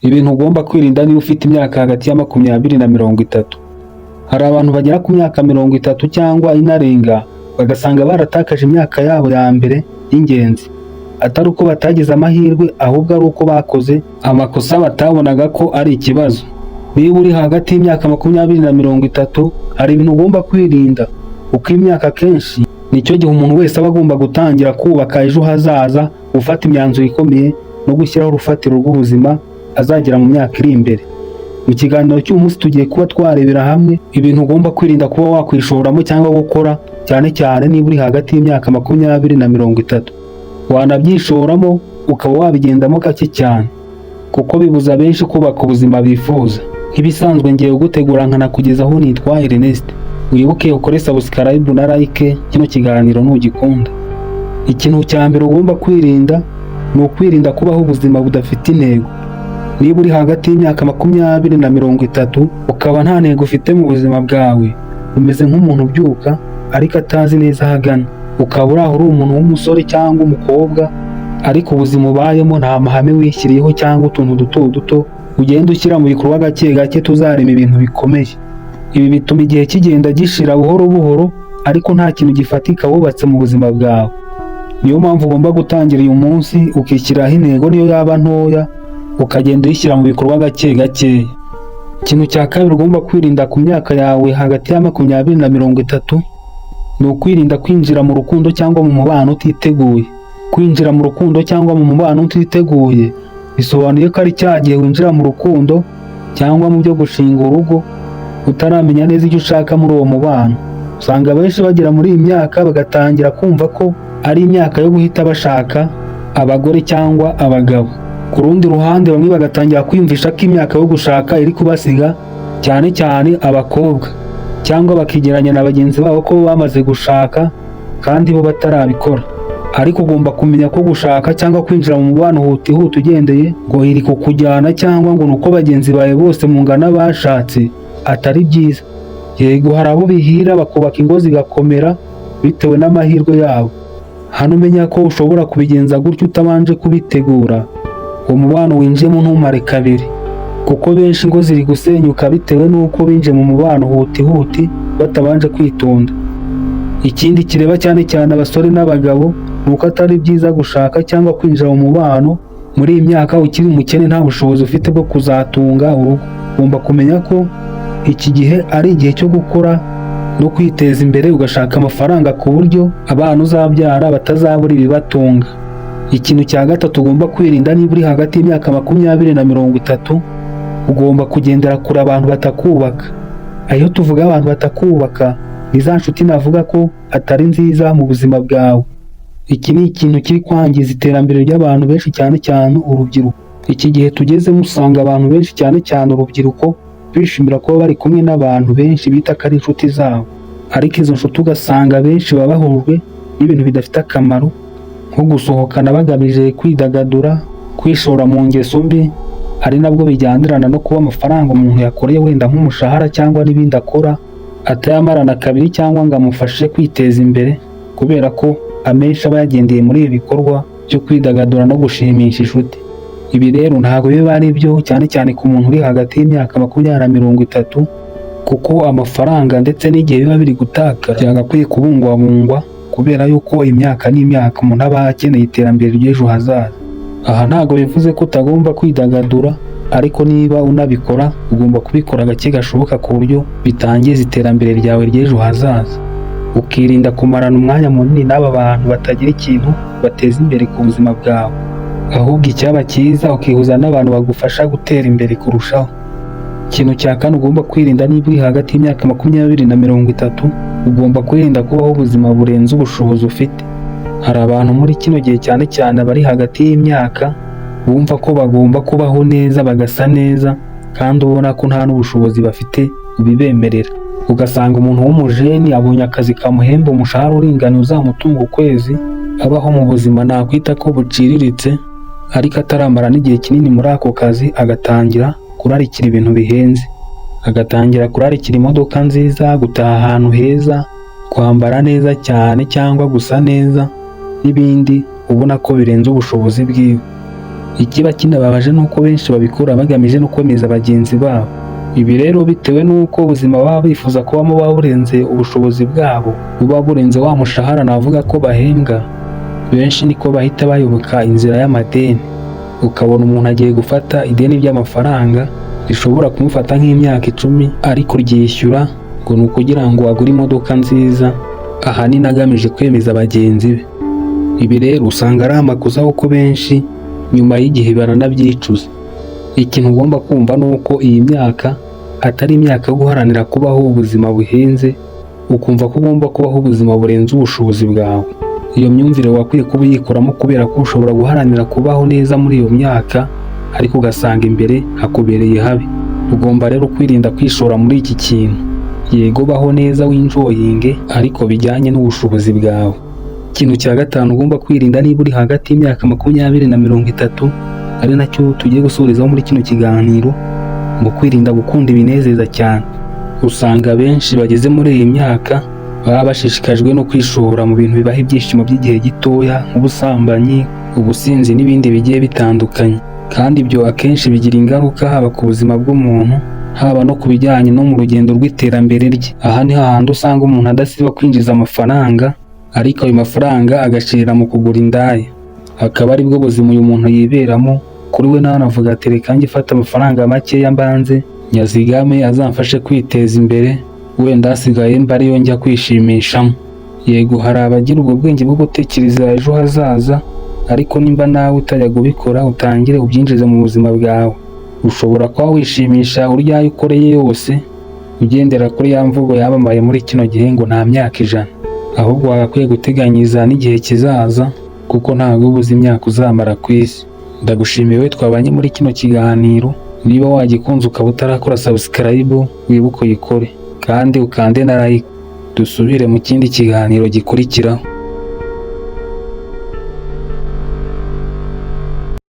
Ibintu ugomba kwirinda niba ufite imyaka hagati ya 20 na 30. Hari abantu bagera ku myaka 30 cyangwa inarenga bagasanga baratakaje imyaka yabo ya mbere y'ingenzi, atari uko batagize amahirwe ahubwo ari uko bakoze amakosa batabonaga ko ari ikibazo. Niba uri hagati y'imyaka 20 na 30 hari ibintu ugomba kwirinda, uko imyaka kenshi nicyo gihe umuntu wese aba agomba gutangira kubaka ejo hazaza, gufata imyanzuro ikomeye no gushyiraho urufatiro rw'ubuzima azagira mu myaka iri imbere. Mu kiganiro cy'umunsi tugiye kuba twarebera hamwe ibintu ugomba kwirinda kuba wakwishoramo cyangwa gukora, cyane cyane niba uri hagati y'imyaka 20 na 30. Wanabyishoramo ukaba wabigendamo gake cyane, kuko bibuza benshi kubaka ubuzima bifuza. Nk'ibisanzwe ngiye gutegura nkanakugezaho nitwa Ernest. Wibuke ukore subscribe na like kino kiganiro nugikunda. Ikintu cya mbere ugomba kwirinda ni ukwirinda kubaho ubuzima budafite intego. Niba uri hagati y'imyaka 20 na 30 ukaba nta ntego ufite mu buzima bwawe, umeze nk'umuntu ubyuka ariko atazi neza ahagana, ukaba uri umuntu w'umusore cyangwa umukobwa ariko ubuzima ubayemo nta mahame wishyiriyeho cyangwa utuntu duto duto ugenda ushyira mu bikorwa gake gake tuzarema ibintu bikomeye. Ibi bituma igihe kigenda gishira buhoro buhoro ariko nta kintu gifatika wubatse mu buzima bwawe. Niyo mpamvu ugomba gutangira uyu munsi ukishyiraho intego niyo yaba ntoya, ukagenda uyishyira mu bikorwa gake gake. Ikintu cya kabiri ugomba kwirinda ku myaka yawe hagati ya 20 na 30 ni ukwirinda kwinjira mu rukundo cyangwa mu mubano utiteguye. Kwinjira mu rukundo cyangwa mu mubano utiteguye bisobanuye ko ari cya gihe winjira mu rukundo cyangwa mu byo gushinga urugo utaramenya neza icyo ushaka muri uwo mubano. Usanga benshi bagera muri iyi myaka bagatangira kumva ko ari imyaka yo guhita bashaka abagore cyangwa abagabo. Ku rundi ruhande bamwe bagatangira kwiyumvisha ko imyaka yo gushaka iri kubasiga, cyane cyane abakobwa, cyangwa bakigeranya na bagenzi babo ko bamaze gushaka kandi bo batarabikora. Ariko ugomba kumenya ko gushaka cyangwa kwinjira mu mubano hutihuta ugendeye ngo iri kukujyana cyangwa ngo nuko bagenzi bawe bose mungana bashatse atari byiza. Yego hari abo bihira bakubaka ingo zigakomera bitewe n'amahirwe yabo. Hano umenya ko ushobora kubigenza gutyo utabanje kubitegura, uwo mubano winjiyemo ntumare kabiri, kuko benshi ngo ziri gusenyuka bitewe n'uko binje mu mubano hutihuti batabanje kwitonda. Ikindi kireba cyane cyane abasore n'abagabo nuko atari byiza gushaka cyangwa kwinjira mu mubano muri iyi myaka ukiri umukene nta bushobozi ufite bwo kuzatunga urugo. Ugomba kumenya ko iki gihe ari igihe cyo gukora no kwiteza imbere, ugashaka amafaranga ku buryo abana uzabyara batazabura ibibatunga. Ikintu cya gatatu ugomba kwirinda niba uri hagati y'imyaka 20 na 30 ugomba kugendera kure abantu batakubaka. Ayo tuvuga abantu batakubaka ni za nshuti navuga ko atari nziza mu buzima bwawe. Iki ni ikintu kiri kwangiza iterambere ry'abantu benshi, cyane cyane urubyiruko. Iki gihe tugezemo usanga abantu benshi cyane cyane urubyiruko bishimira kuba bari kumwe n'abantu benshi bita ko ari inshuti zabo, ariko izo nshuti ugasanga benshi baba bahujwe n'ibintu bidafite akamaro, nko gusohokana bagamije kwidagadura, kwishora mu ngeso mbi, ari nabwo bijyanirana no kuba amafaranga umuntu yakoreye wenda nk'umushahara cyangwa n'ibindi akora atayamarana kabiri cyangwa ngo amufashe kwiteza imbere, kubera ko amenshi aba yagendeye muri ibi bikorwa byo kwidagadura no gushimisha inshuti. Ibi rero ntabwo biba ari byo, cyane cyane ku muntu uri hagati y'imyaka 20 na 30, kuko amafaranga ndetse n'igihe biba biri gutaka byagakwiye kubungwabungwa, kubera yuko imyaka n'imyaka umuntu aba akeneye iterambere ry'ejo hazaza. Aha ntabwo bivuze ko utagomba kwidagadura, ariko niba unabikora ugomba kubikora gake gashoboka ku buryo bitangiza iterambere ryawe ry'ejo hazaza. Ukirinda kumarana umwanya munini n'aba bantu batagira ikintu bateza imbere ku buzima bwawe, ahubwo icyaba cyiza ukihuza n'abantu bagufasha gutera imbere kurushaho. Ikintu cya kane ugomba kwirinda niba uri hagati y'imyaka 20 na 30 ugomba kwirinda kubaho ubuzima burenze ubushobozi ufite. Hari abantu muri kino gihe cyane cyane bari hagati y'imyaka bumva ko bagomba kubaho neza bagasa neza, kandi ubona ko nta n'ubushobozi bafite bibemerera. Ugasanga umuntu w'umujeni abonye akazi kamuhemba umushahara uringaniye uzamutunga ukwezi, abaho mu buzima nakwita ko buciriritse, ariko ataramara n'igihe kinini muri ako kazi agatangira kurarikira ibintu bihenze, agatangira kurarikira imodoka nziza, gutaha ahantu heza, kwambara neza cyane cyangwa gusa neza n'ibindi ubona ko birenze ubushobozi bwiwe. Ikiba kinababaje ni uko benshi babikora bagamije no kwemeza bagenzi babo. Ibi rero bitewe n'uko ubuzima baba bifuza kubamo buba burenze ubushobozi bwabo, buba burenze wa mushahara navuga ko bahembwa, benshi niko bahita bayoboka inzira y'amadeni. Ukabona umuntu agiye gufata ideni ry'amafaranga rishobora kumufata nk'imyaka 10 ariko ryishyura ngo ni ukugira ngo agure imodoka nziza, ahanini agamije kwemeza bagenzi be. Ibi rero usanga ari amakosa kuko benshi nyuma y'igihe baranabyicuza. Ikintu ugomba kumva ni uko iyi myaka atari imyaka yo guharanira kubaho ubuzima buhenze, ukumva ko ugomba kubaho ubuzima burenze ubushobozi bwawe. Iyo myumvire wakwiye kuba uyikuramo kubera ko ushobora guharanira kubaho neza muri iyo myaka ariko ugasanga imbere hakubereye habi. Ugomba rero kwirinda kwishora muri iki kintu. Yego baho neza winjoyinge ariko bijyanye n'ubushobozi bwawe. Ikintu cya gatanu ugomba kwirinda niba uri hagati y'imyaka 20 na 30, ari nacyo tugiye gusubirizaho muri kino kiganiro, mu kwirinda gukunda ibinezeza cyane. Usanga benshi bageze muri iyi myaka baba bashishikajwe no kwishora mu bintu bibaha ibyishimo by'igihe gitoya nk'ubusambanyi, ubusinzi n'ibindi bigiye bitandukanye, kandi ibyo akenshi bigira ingaruka haba ku buzima bw'umuntu, haba no ku bijyanye no mu rugendo rw'iterambere rye. Aha ni hahandi usanga umuntu adasiba kwinjiza amafaranga, ariko ayo mafaranga agashirira mu kugura indaya, akaba ari bwo buzima uyu muntu yiberamo. Kuri we nawe anavuga ati reka njye fata amafaranga makeya mbanze nyazigame azamfashe kwiteza imbere, wenda hasigaye mba ariyo njya kwishimishamo. Yego hari abagira ubwo bwenge bwo gutekereza ejo hazaza, ariko nimba nawe utajya kubikora utangire ubyinjize mu buzima bwawe. Ushobora kuba wishimisha urya ayo ukoreye yose, ugendera kuri ya mvugo yabamaye muri kino gihe ngo nta myaka 100, ahubwo wagakwiye guteganyiza n'igihe kizaza kuko ntabwo ubuze imyaka uzamara ku isi. Ndagushimiye twabanye muri kino kiganiro. Niba wagikunze ukaba utarakora subscribe, wibuke uyikore kandi ukande na like. Dusubire mu kindi kiganiro gikurikiraho.